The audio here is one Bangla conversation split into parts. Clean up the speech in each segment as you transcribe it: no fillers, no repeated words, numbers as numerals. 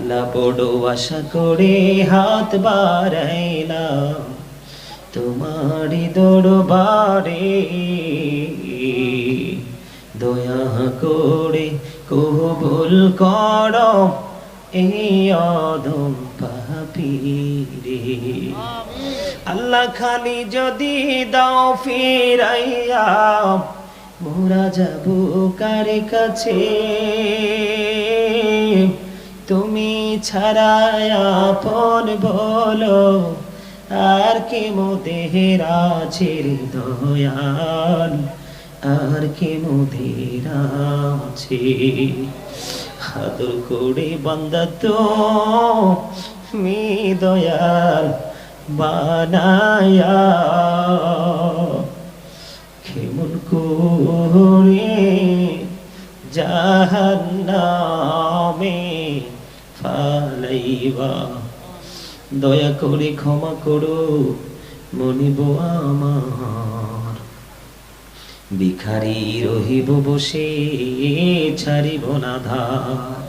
আল্লাহ বড় আশা করে হাত বাড়াইলাম তোমারি দরবারে, দয়া করে কবুল করো এই অদম পাপীরে। আল্লাহ খালি যদি দাও ফিরাইয়া, মোরা যাব কার কাছে? তুমি ছাড়া আপন বলো আর কে মোদের আছে রে দয়াল, আর কে মোদের আছে? আদর করে বান্দা তো মি দয়াল বানায়া, কেমন করে জাহান্নামে ফালাইবা। দয়া করে ক্ষমা করো মনিব আমার, ভিখারি রহিব বসে ছাড়িব না ধার।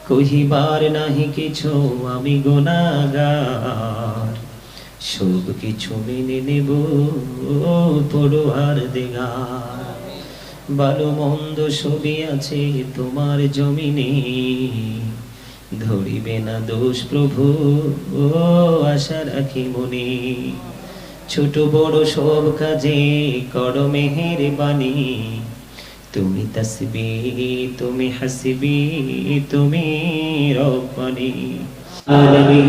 কহিবার নাহি কিছু আমি গুনাহগার, সব কিছু মেনে নেব পড়ুয়ার দিগার। ভালো মন্দ সবই আছে তোমার জমিনে, ধরিবে না দোষ প্রভু আশা রাখি মনে। ছোট বড় সব কাজে করো মেহেরবানি, তুমি তাসবিহ তুমি হাসবি তুমি রব্বানি। আলামিন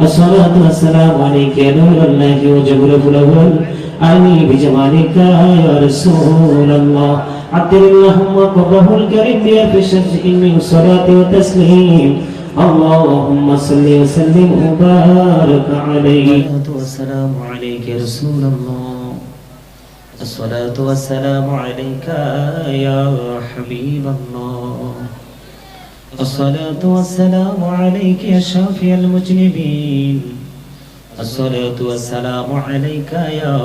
আসসালাতু ওয়াসসালামু আলাইকা ইয়া নূরাল্লাহি ওয়া জাবরুল আউয়াল আনি বিজামালিকা ইয়া রাসূলুল্লাহ। আল্লাহুম্মা কবহুল কারীম বিশারফি মিন সালাতি ওয়া তাসলিম। اللهم صل وسلم وبارك عليه. والسلام عليك يا رسول الله، الصلاة والسلام عليك يا حبيب الله، الصلاة والسلام عليك يا شافي المذنبين، الصلاة والسلام عليك يا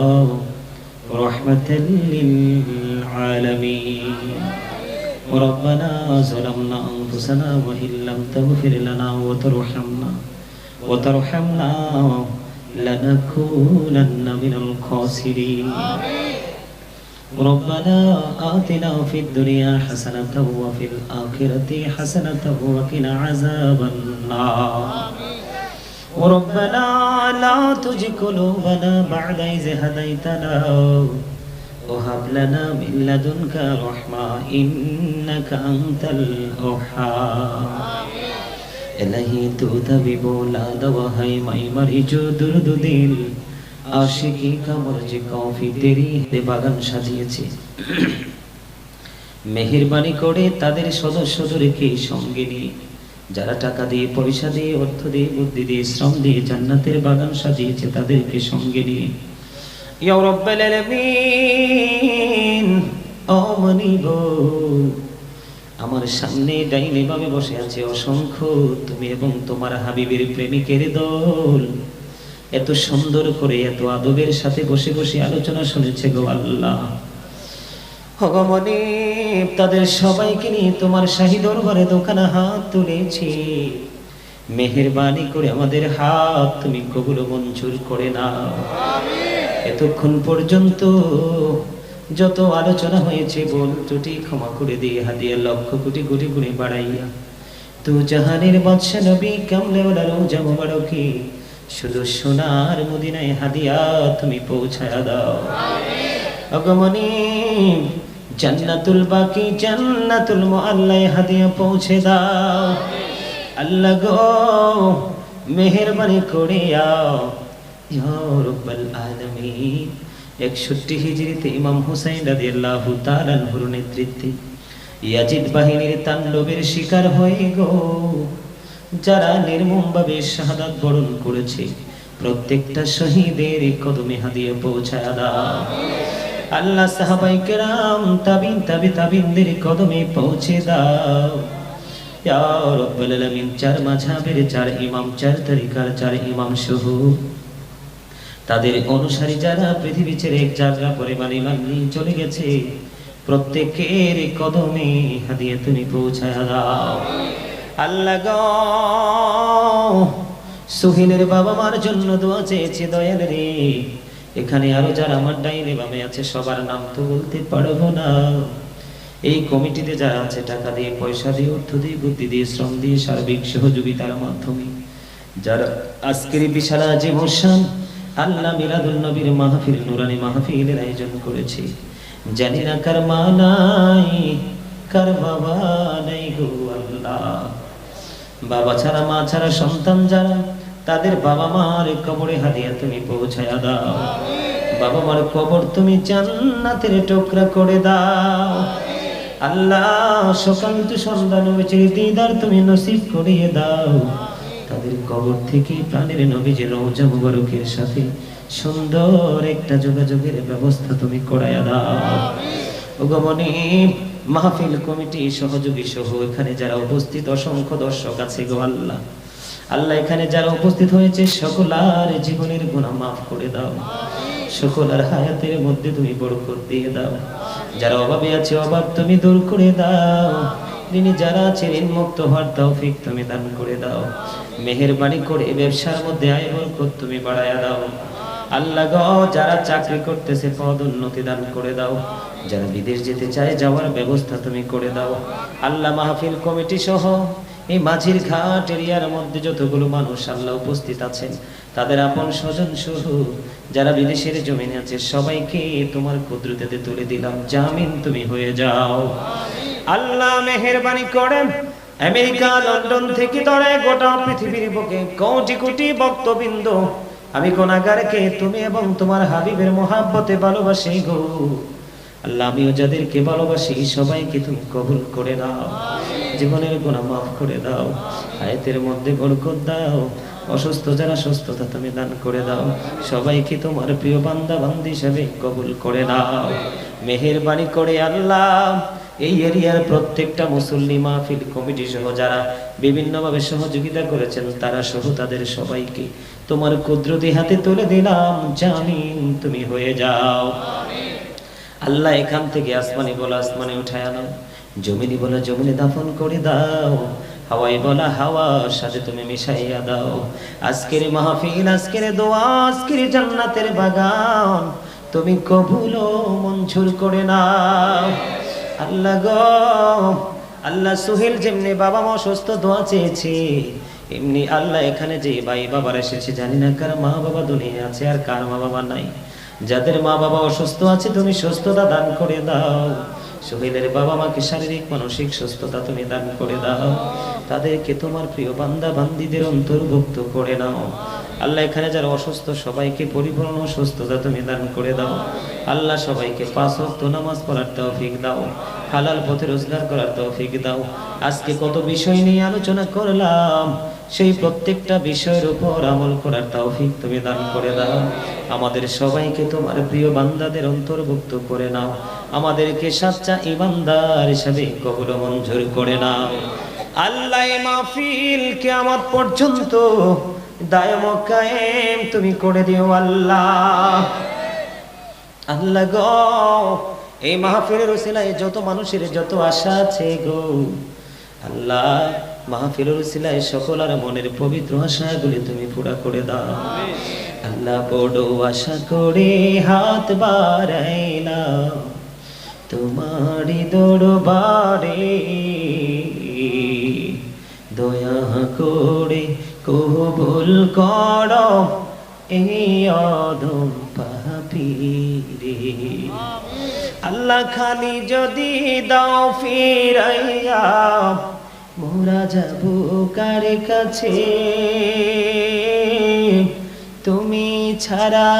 رحمة للعالمين. ربنا ظلمنا أنفسنا وإن لم تغفر لنا وترحمنا لنكونن من الخاسرين. ربنا آتنا في الدنيا حسنة وفي الآخرة حسنة وقنا عذاب النار. ربنا لا تزغ قلوبنا بعد إذ هديتنا وهب لنا من لدنك رحمة إنك أنت الوهاب. إلهي تُذْهِبُ لا دواهي ماي مريجو درد দিল আশিকি কামরজি কফি তেরি বাগান সাজিয়েছে। মেহেরবানি করে তাদের সদস্যদেরকে সঙ্গে নিয়ে, যারা টাকা দিয়ে পয়সা দিয়ে অর্থ দিয়ে বুদ্ধি দিয়ে শ্রম দিয়ে জান্নাতের বাগান সাজিয়েছে, তাদেরকে সঙ্গে নিয়ে ইয়া রাব্বাল আলামিন ও মনিব, আমার সামনে ডাইনে বামে বসে আছে অসংখ্য তুমি এবং তোমার হাবিবের প্রেমিকের দল, এত সুন্দর করে এত আদবের সাথে বসে বসে আলোচনা শুনেছে গো আল্লাহ। ওগো মনিব, তাদের সবাইকে নিয়ে তোমার শাহী দরবারে দোকানে হাত তুলেছি। মেহেরবানি করে আমাদের হাত তুমি কবুল মঞ্জুর করে নাও। এতক্ষণ পর্যন্ত যত আলোচনা হয়েছে ভুল ত্রুটি ক্ষমা করে দিয়ে হাদিয়া লক্ষ কোটি কোটি গুণে বাড়াইয়া তো জাহানের বাদশা নবী কামলেওয়ালা রওজা মুবারকে শুধু সোনার মদিনায় হাদিয়া তুমি পৌঁছায়া দাও। আগমনী জান্নাতুল বাকি জান্নাতুল মুআল্লায় হাদিয়া পৌঁছে দাও। আল্লাহ গো মেহেরবানি করে ইয়া রাব্বাল আলামিন। 61 হিজরিতে ইমাম হুসাইন রাদিয়াল্লাহু তাআলা আনহুর নেতৃত্বে ইয়াজিদ বাহিনীর তাণ্ডবের শিকার হয়ে গো যারা নির্মমভাবে শাহাদাত বরণ করেছে, প্রত্যেকটা শহীদের কদমে হাদিয়া পৌঁছায়া দাও। আল্লাহ সাহাবায়ে কেরাম তাবিনদের কদমে পৌঁছে দাও। ইয়া রাব্বাল আলামিন, 4 মাযহাবের 4 ইমাম, 4 তরিকার 4 ইমাম সহ তাদের অনুসারী যারা পৃথিবী ছেড়ে এক জায়গা পরিমাণ ইমান নিয়ে চলে গেছে, প্রত্যেকের কদমে হাদিয়া তুমি পৌঁছায়া দাও। আল্লাহ গো, সুহেলের বাবা মার জন্য দোয়া চেয়েছি দয়াল রে। এখানে আরো যারা আমার ডাইনে বামে আছে সবার নাম তো বলতে পারবো না। এই কমিটিতে যারা আছে টাকা দিয়ে, পয়সা দিয়ে, অর্থ দিয়ে, বুদ্ধি দিয়ে, শ্রম দিয়ে, সার্বিক সহযোগিতার মাধ্যমে যারা আজকের বিশাল জীবন আল্লাহ মিলাদুল নবীর মাহফিল, নুরানি মাহফিলের আয়োজন করেছে, জানি না কার মা নাই, কার বাবা নাই গো আল্লাহ। বাবা ছাড়া মা ছাড়া সন্তান যারা, তাদের বাবা মার কবরে হাদিয়া তুমি পৌঁছায়া দাও। বাবা মার কবর তুমি জান্নাতের টুকরা করে দাও আল্লাহ। সকাল তো সন্ধ্যা নবীজির দিদার তুমি নসিব করিয়ে দাও। তাদের কবর থেকে প্রাণের নবীজির রওজা মুবারকের সাথে সুন্দর একটা যোগাযোগের ব্যবস্থা তুমি করায়া দাও। ওগো মনিব, মাহফিল কমিটি সহযোগী সহ এখানে যারা উপস্থিত অসংখ্য দর্শক আছে গো আল্লাহ, আল্লাহ এখানে যারা উপস্থিত হয়েছে সকলার জীবনের গুনাহ মাফ করে দাও, সকলার হায়াতের মধ্যে তুমি বরকত দিয়ে দাও। যারা অভাবে আছে অভাব তুমি দূর করে দাও, ঋণী যারা আছে ঋণ মুক্ত হওয়ার তৌফিক তুমি দান করে দাও। মেহেরবানি করে ব্যবসার মধ্যে আয় বরকত তুমি বাড়ায়া দাও আল্লাহ গো। যারা চাকরি করতেছে পদ উন্নতি দান করে দাও, যারা বিদেশ যেতে চায় যাওয়ার ব্যবস্থা তুমি করে দাও আল্লাহ। মাহফিল কমিটি সহ এই মাঝির ঘাট এরিয়ার মধ্যে যতগুলো মানুষ আল্লাহ উপস্থিত আছেন, তাদের আপন স্বজন সহ যারা বিদেশের জমিনে আছে সবাইকে তোমার কুদরতে তুলে দিলাম, জামিন তুমি হয়ে যাও আল্লাহ। মেহেরবানি করে আমেরিকা লন্ডন থেকে ধরে গোটা পৃথিবীর বুকে কোটি কোটি ভক্তবৃন্দ, আমি গুনাহগারকে তুমি এবং তোমার হাবিবের মহাব্বতে ভালোবাসি গো আল্লাহ। আমিও যাদেরকে ভালোবাসি সবাইকে তুমি কবুল করে নাও, জীবনের গুনাহ মাফ করে দাও, হায়াতের মধ্যে বরকত দাও। অসুস্থ যারা সুস্থতা তুমি দান করে দাও, সবাইকে তোমার প্রিয় বান্দা বান্দি হিসেবে কবুল করে নাও। মেহেরবানি করে আল্লাহ এই এরিয়ার প্রত্যেকটা মুসল্লি, মাহফিল কমিটি সহ যারা বিভিন্নভাবে সহযোগিতা করেছেন তারা সহ তাদের সবাইকে তোমার কুদরতি হাতে তুলে দিলাম, জামিন তুমি হয়ে যাও আল্লাহ। এখান থেকে আসমানি বলা আসমানে উঠায় আনো, জমিনি বলা জমিনে দাফন করে দাও, হাওয়াই বলা হাওয়ার সাথে তুমি মিশাইয়া দাও। আজকের মাহফিল, আজকের দোয়া, আজকের জান্নাতের বাগান তুমি কবুল ও মঞ্জুর করে নাও আল্লাহ গো। আল্লাহ সুহেল যেমনি বাবা মা অসুস্থ দোয়া চেয়েছে, এমনি আল্লাহ এখানে যে ভাই বাবার এসেছে, জানি না কার মা বাবা দুনিয়া আছে আর কার মা বাবা নাই। যাদের মা বাবা অসুস্থ আছে তুমি সুস্থতা দান করে দাও। সোহেলের বাবা মাকে শারীরিক মানসিক সুস্থতা তুমি দান করে দাও, তাদেরকে তোমার প্রিয় বান্দা বান্দীদের অন্তর্ভুক্ত করে নাও আল্লাহ। এখানে যারা অসুস্থ সবাইকে পরিপূর্ণ সুস্থতা তুমি দান করে দাও আল্লাহ। সবাইকে 5 ওয়াক্ত নামাজ পড়ার তৌফিক দাও, হালাল পথে রোজগার করার তৌফিক দাও। আজকে কত বিষয় নিয়ে আলোচনা করলাম, সেই প্রত্যেকটা বিষয়ের উপর আমল করার তৌফিক তুমি দান করে দাও। আমাদের সবাইকে তোমার প্রিয় বান্দাদের অন্তর্ভুক্ত করে নাও, আমাদেরকে সাচ্চা ঈমানদার হিসেবে কবুল ও মঞ্জুর করে নাও আল্লাহ। এই মাহফিল কিয়ামত পর্যন্ত দায়ম ও কায়েম তুমি করে দিও আল্লাহ। আল্লাহ গো, এই মাহফিলের উসিলায় যত মানুষের যত আশা আছে গো আল্লাহ, মাহফিলের উসিলায় সকলের মনের পবিত্র আশাগুলি তুমি পুরা করে দাও আল্লাহ। বড় আশা করে হাত বাড়াইলাম তোমারই দরবারে, দয়া করে কবুল করো এই অধম পাপীরে আল্লাহ। খালি যদি দাও ফিরাইয়া মোরা যাব কার কাছে, তুমি ছাড়া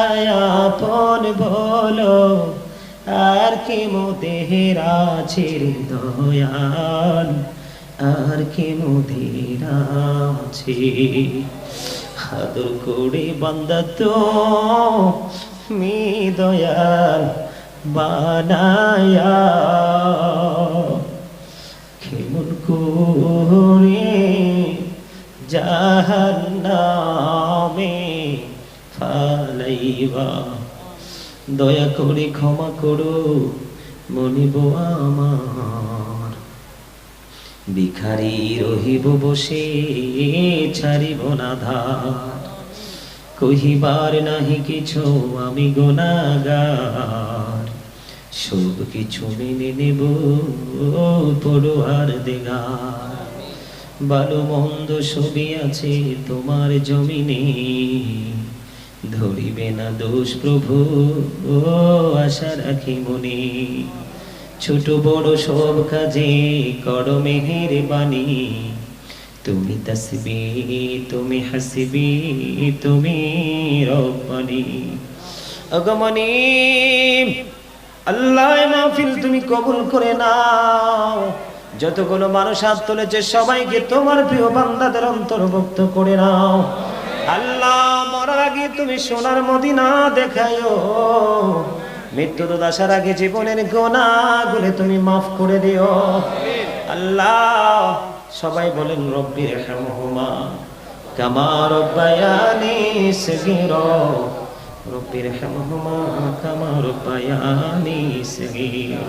আপন বলো আর কি মোদের আছে দয়াল, আর কি মোদের আছে। আদর করে বান্দা তো মি দয়াল বানায়া, কেমন করে জাহান্নামে ফালাইবা, দয়া করে ক্ষমা করো মনিব আমার। ভিখারি রহিব বসে ছাড়িব না ধার, কহিবার নাহি কিছু আমি গুনাহগার, সব কিছু মেনে নেব পড়ুয়ার দিগার। ভালো মন্দ সবই আছে তোমার জমিনে, ধরিবে না দোষ প্রভু আশা রাখি মনে। ছোট বড় সব কাজে করো মেহেরবানি, তুমি তাসবি তুমি হাসিবি তুমি রব্বানি। আগমনী আল্লাহ মাহফিল তুমি কবুল করে নাও। যতগুলো মানুষ হাত তুলেছে সবাইকে তোমার প্রিয় বান্দাদের অন্তর্ভুক্ত করে নাও। আল্লাহ মরার আগে তুমি সোনার মদিনা দেখায়ো, মৃত্যুর আসার আগে জীবনের গুনাহগুলো তুমি মাফ করে দিও। আল্লাহ সবাই বলেন রব্বি রহমহুমা কামা রব্বায়ানি সগীরা, রব্বি রহমহুমা কামা রব্বায়ানি সগীরা।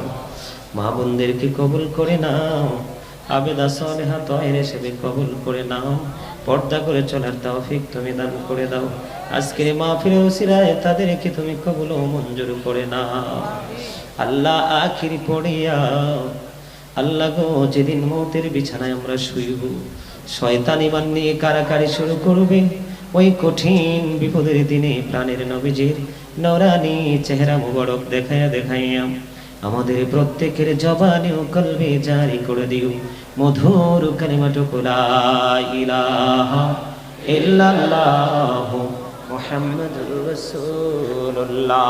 মা বোনদেরকে কবুল করে নাও, আবেদা সালেহা তাহেরা হিসেবে কবুল করে নাও। পর্দা করে চলার তৌফিক তুমি দান করে দাও। আজকের মাহফিলের উসিলায় তাদেরকে তুমি কবুল ও মঞ্জুর করে নাও। আল্লাহ আখিরি পড়িয়া আল্লাহ গো, যেদিন মৌতের বিছানায় আমরা শুইব, শয়তান ঈমান নিয়ে কারাকারি শুরু করবে, ওই কঠিন বিপদের দিনে প্রাণের নবীজির নূরানি চেহারা মুবারক দেখাইয়া দেখাইয়া আমাদের প্রত্যেকের জবানে ও কলবে জারি করে দিও মধুর কালিমাটুকু লা ইলাহা ইল্লাল্লাহু মুহাম্মাদুর রাসূলুল্লাহ।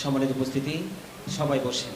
সম্মানিত উপস্থিতি, সবাই বসে।